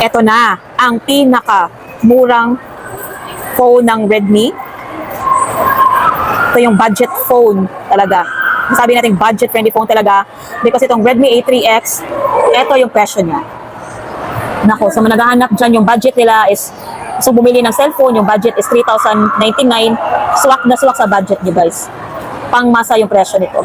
Ito na, ang pinaka-murang phone ng Redmi. Ito yung budget phone talaga. Sabi natin budget-friendly phone talaga because itong Redmi A3X, ito yung presyo niya. Nako, sa mga naghahanap dyan, yung budget nila is, so bumili ng cellphone, yung budget is 3,099. Swak na swak sa budget niyo guys. Pangmasa yung presyo nito.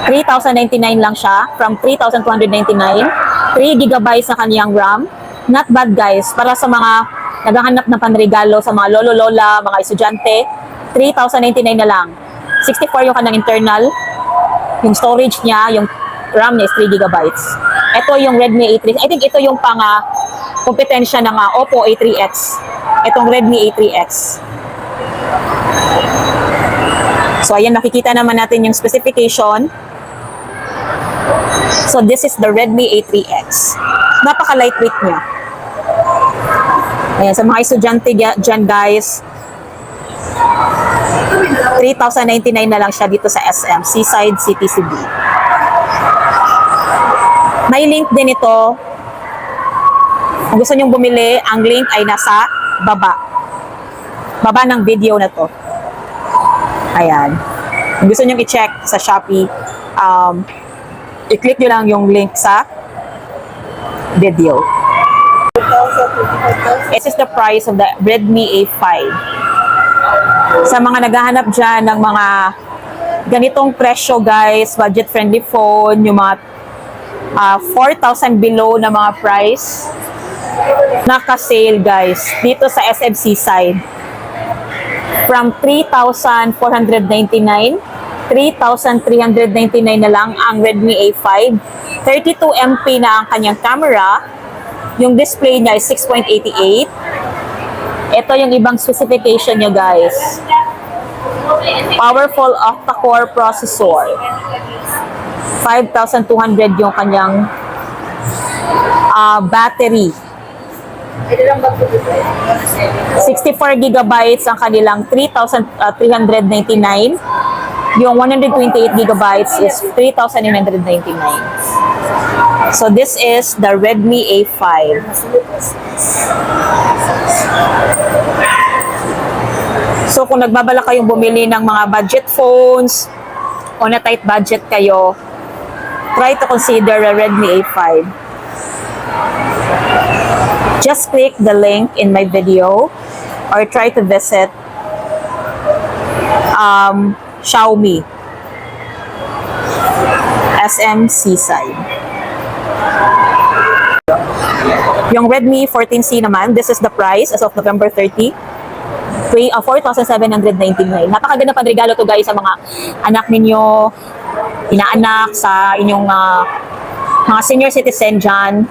3,099 lang siya from 3,299. 3 GB sa kaniyang RAM. Not bad guys, para sa mga naghahanap ng panregalo sa mga lolo-lola, mga estudyante, 3,099 na lang. 64 yung kanang internal. Yung storage niya, yung RAM niya is 3 GB. Ito yung Redmi A3. I think ito yung kompetensya ng Oppo A3X. Itong Redmi A3X. So ayan, nakikita naman natin yung specification. So this is the Redmi A3X. Napaka-lightweight niya. Ayan, sa mga estudyante dyan guys, 3,099 na lang siya dito sa SM, Seaside CTCB. May link din ito. Kung gusto nyong bumili, ang link ay nasa baba. Baba ng video na to. Ayan. Kung gusto nyong i-check sa Shopee, i-click nyo lang yung link sa video. This is the price of the Redmi A5. Sa mga naghahanap dyan ng mga ganitong presyo guys, budget-friendly phone, yung mga 4,000 below na mga price, naka-sale guys, dito sa SM Seaside. From 3,499, 3,399 na lang ang Redmi A5. 32MP na ang kanyang camera. Yung display niya is 6.88. Ito yung ibang specification niya guys. Powerful octa-core processor. 5,200 yung kanyang battery. 64 gigabytes ang kanilang 3,399. Yung 128 gigabytes is 3,999. So this is the Redmi A5. So kung nagbabala kayong bumili ng mga budget phones o na tight budget kayo, try to consider a Redmi A5. Just click the link in my video or try to visit Xiaomi SM Seaside. Yung Redmi 14C naman, this is the price as of November 30. 4,799. Napakaganda pang regalo to guys sa mga anak ninyo, inaanak, sa inyong mga senior citizen dyan,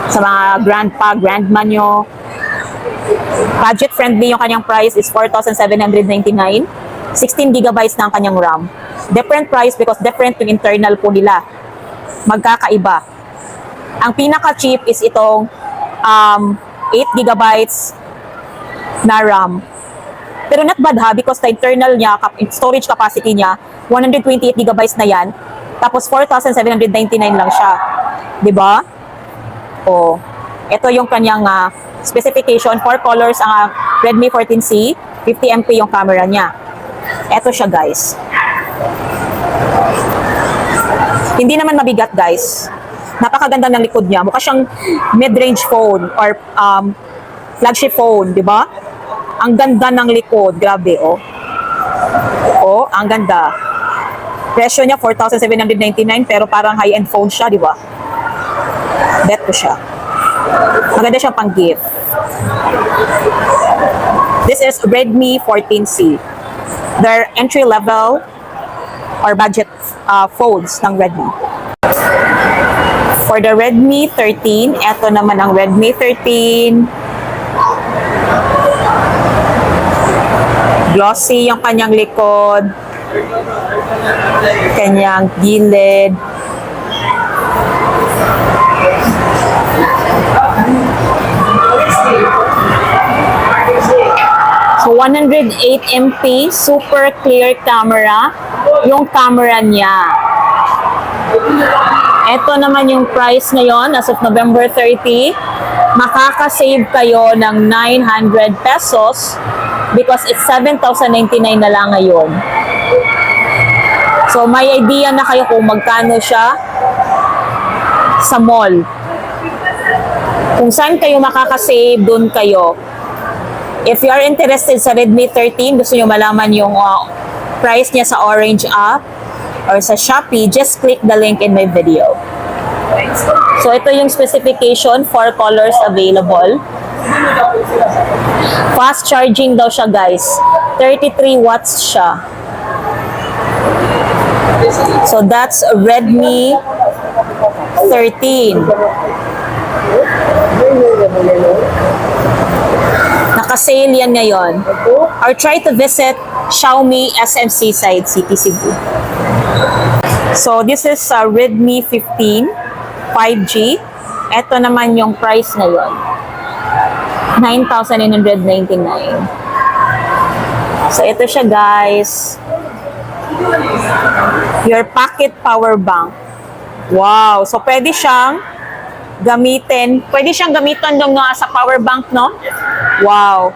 sa mga grandpa, grandma nyo. Budget friendly yung kanyang price is 4,799. 16 gigabytes na ang kanyang RAM. Different price because different yung internal po nila. Magkakaiba. Ang pinaka-cheap is itong 8 gigabytes na RAM. Pero not bad ha, because the internal niya, storage capacity niya, 128 gigabytes na yan. Tapos 4,799 lang siya. Diba? O, ito yung kanyang specification. 4 colors ang Redmi 14C. 50MP yung camera niya. Ito siya guys. Hindi naman mabigat guys. Napakaganda ng likod niya. Mukha siyang mid-range phone or flagship phone, di ba? Ang ganda ng likod. Grabe, oh. Oh, ang ganda. Presyo niya 4,799 pero parang high-end phone siya, di ba? Bet ko siya. Maganda siya pang gift. This is Redmi 14C. They're entry-level or budget phones ng Redmi. For the Redmi 13, eto naman ang Redmi 13. Glossy yung kanyang likod, kanyang gilid. So 108MP, super clear camera yung camera niya. Ito naman yung price ngayon as of November 30. Makaka-save kayo ng 900 pesos because it's 7,099 na lang ngayon. So, may idea na kayo kung magkano siya sa mall. Kung saan kayo makaka-save, dun kayo. If you are interested sa Redmi 13, gusto nyo malaman yung price niya sa Orange app or sa Shopee, just click the link in my video. So, ito yung specification, 4 colors available. Fast charging daw siya, guys. 33 watts siya. So, that's Redmi 13. Naka-sale yan ngayon. Or try to visit Xiaomi SMC side, City Cebu. So, this is Redmi 15 5G. Ito naman yung price ngayon. 9,999. So, ito siya, guys. Your pocket power bank. Wow! So, pwede siyang gamitin. Pwede siyang gamitin dong sa power bank, no? Wow!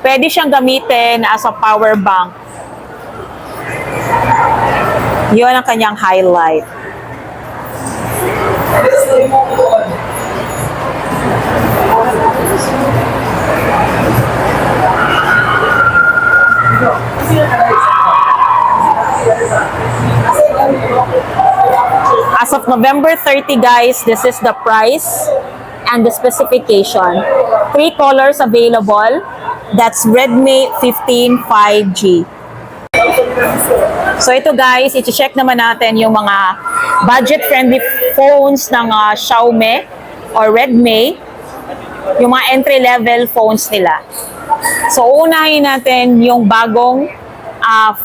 Pwede siyang gamitin as a power bank. Yun ang kanyang highlight. As of November 30, guys, this is the price and the specification. 3 colors available. That's Redmi 15 5G. So ito, guys, i-check naman natin yung mga budget-friendly phones ng Xiaomi or Redmi. Yung mga entry-level phones nila. So unahin natin yung bagong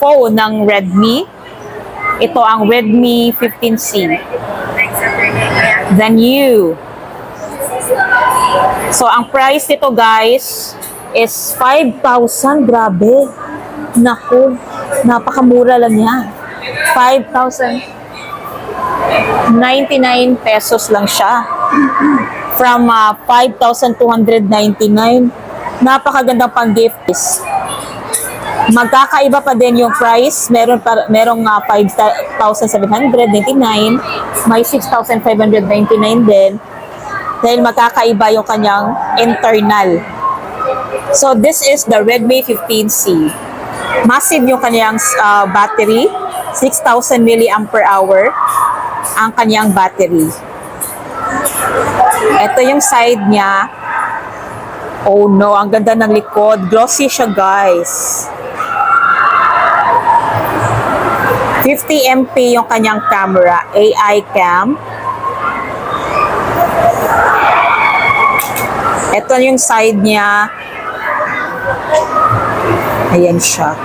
phone ng Redmi. Ito ang Redmi 15C. The new. So, ang price nito, guys, is 5,000. Grabe. Naku, napakamura lang yan. 5,099 pesos lang siya. From 5,299. Napakagandang pang-gift. Magkakaiba pa din yung price. Merong 5,799, may 6,599 din. Dahil magkakaiba yung kanyang internal. So this is the Redmi 15C. Massive yung kanyang battery, 6,000 mAh ang kanyang battery. Ito yung side niya. Oh no, ang ganda ng likod. Glossy siya, guys. 50 MP yung kanyang camera, AI cam. Ito yung side niya. Ayan siya.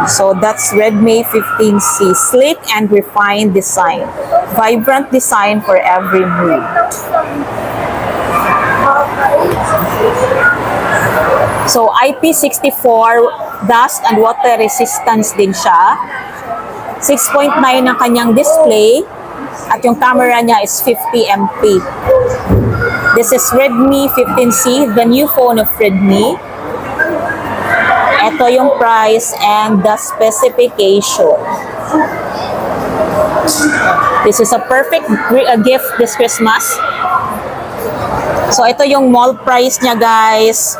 So that's Redmi 15C. Sleek and refined design. Vibrant design for every mood. So IP64 dust and water resistance din siya. 6.9 ang kanyang display at yung camera niya is 50 MP. This is Redmi 15C, the new phone of Redmi. Ito yung price and the specification. This is a perfect gift this Christmas. So ito yung mall price niya, guys.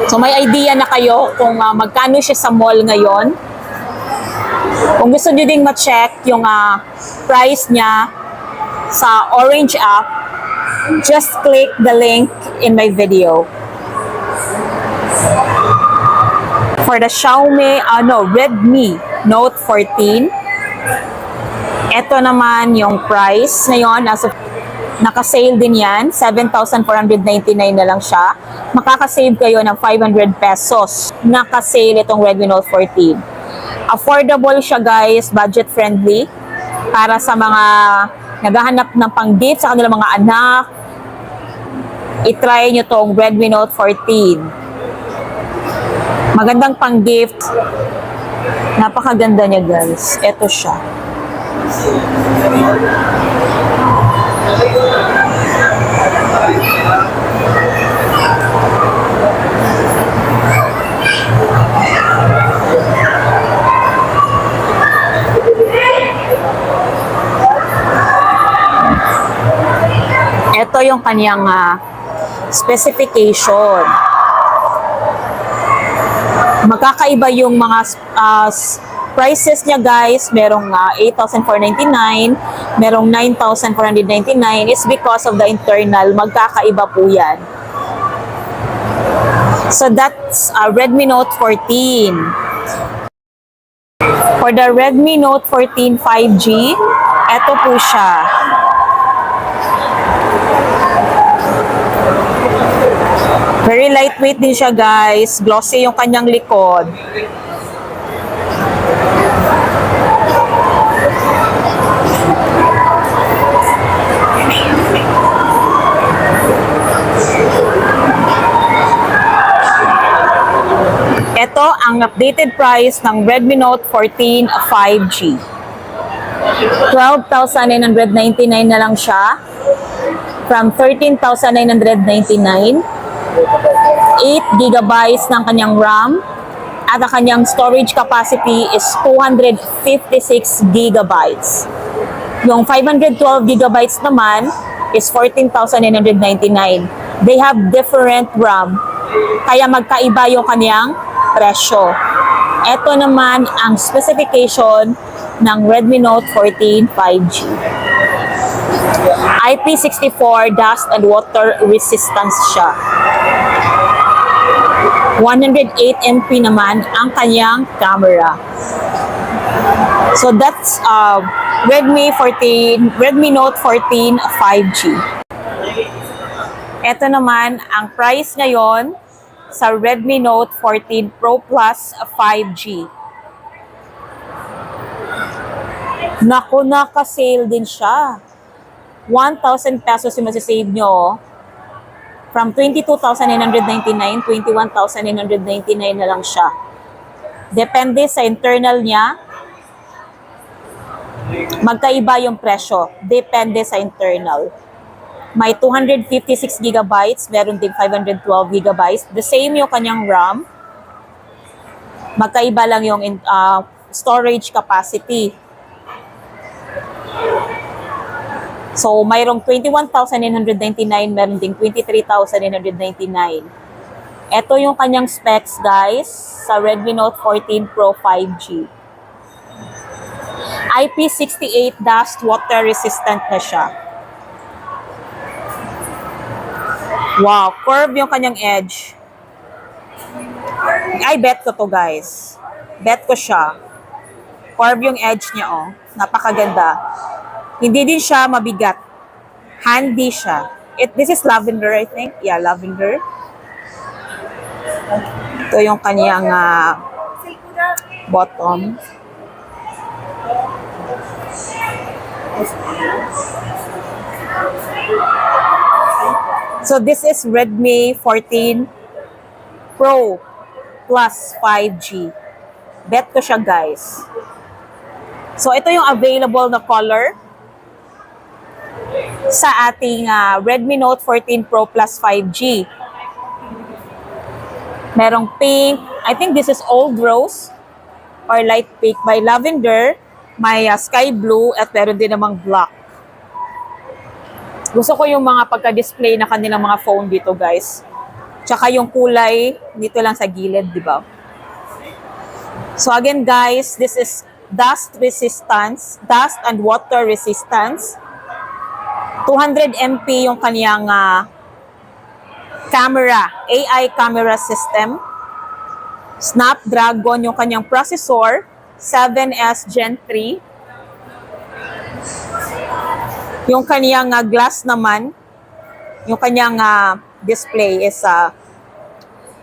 So may idea na kayo kung magkano siya sa mall ngayon. Kung gusto nyo ding ma-check yung price niya sa Orange app, just click the link in my video. For the Xiaomi, Redmi Note 14, ito naman yung price ngayon. Naka-sale din yan, 7,499 na lang siya. Makaka-save kayo ng 500 pesos. Naka-sale itong Redmi Note 14. Affordable siya, guys, budget friendly para sa mga naghahanap ng pang-gift sa kanilang mga anak. I-try nyo tong Redmi Note 14. Magandang pang-gift. Napakaganda niya, guys. Ito siya. Ito yung kanyang specification. Magkakaiba yung mga prices niya guys. Merong 8,499, merong 9,499 is because of the internal. Magkakaiba po yan. So that's Redmi Note 14. For the Redmi Note 14 5G, ito po siya. Very lightweight din siya guys. Glossy yung kanyang likod. Ito ang updated price ng Redmi Note 14 5G. 12,999 na lang siya. From 13,999. 8 gigabytes ng kanyang RAM at ang kanyang storage capacity is 256 gigabytes. Yung 512 gigabytes naman is 14,999. They have different RAM, kaya magkaiba yung kanyang presyo. Ito naman ang specification ng Redmi Note 14 5G. IP64 dust and water resistance siya. 108 MP naman ang kanyang camera. So that's Redmi Note 14 5G. Ito naman ang price ngayon sa Redmi Note 14 Pro Plus 5G. Naku, naka-sale din siya. 1,000 pesos yung masasave nyo. From 22,999, 21,999 na lang siya. Depende sa internal niya. Magkaiba yung presyo. Depende sa internal. May 256 gigabytes, meron din 512 gigabytes. The same yung kanyang RAM. Magkaiba lang yung storage capacity. So, mayroong 21,999, meron ding 23,999. Ito yung kanyang specs, guys, sa Redmi Note 14 Pro 5G. IP68 dust water resistant na siya. Wow, curve yung kanyang edge. Ay, bet ko to, guys. Bet ko siya. Curve yung edge niya, oh. Napakaganda. Hindi din siya mabigat. Handy siya. This is lavender, I think. Yeah, lavender. Ito yung kanyang bottom. So this is Redmi 14 Pro Plus 5G. Bet ko siya, guys. So ito yung available na color sa ating Redmi Note 14 Pro Plus 5G. Merong pink. I think this is old rose or light pink. May lavender, may sky blue, at meron din namang black. Gusto ko yung mga pagka-display na kanilang mga phone dito, guys. Tsaka yung kulay dito lang sa gilid, di ba? So again, guys, this is dust resistance, dust and water resistance. 200 MP yung kaniyang camera, AI camera system. Snapdragon yung kanyang processor, 7S Gen 3. Yung kaniyang glass naman, yung kanyang display is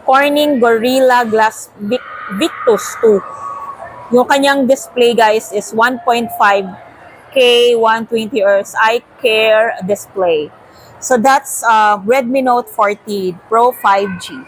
Corning Gorilla Glass Victus 2. Yung kanyang display, guys, is 1.5K 120 Hz iCare display. So that's Redmi Note 14 Pro 5G.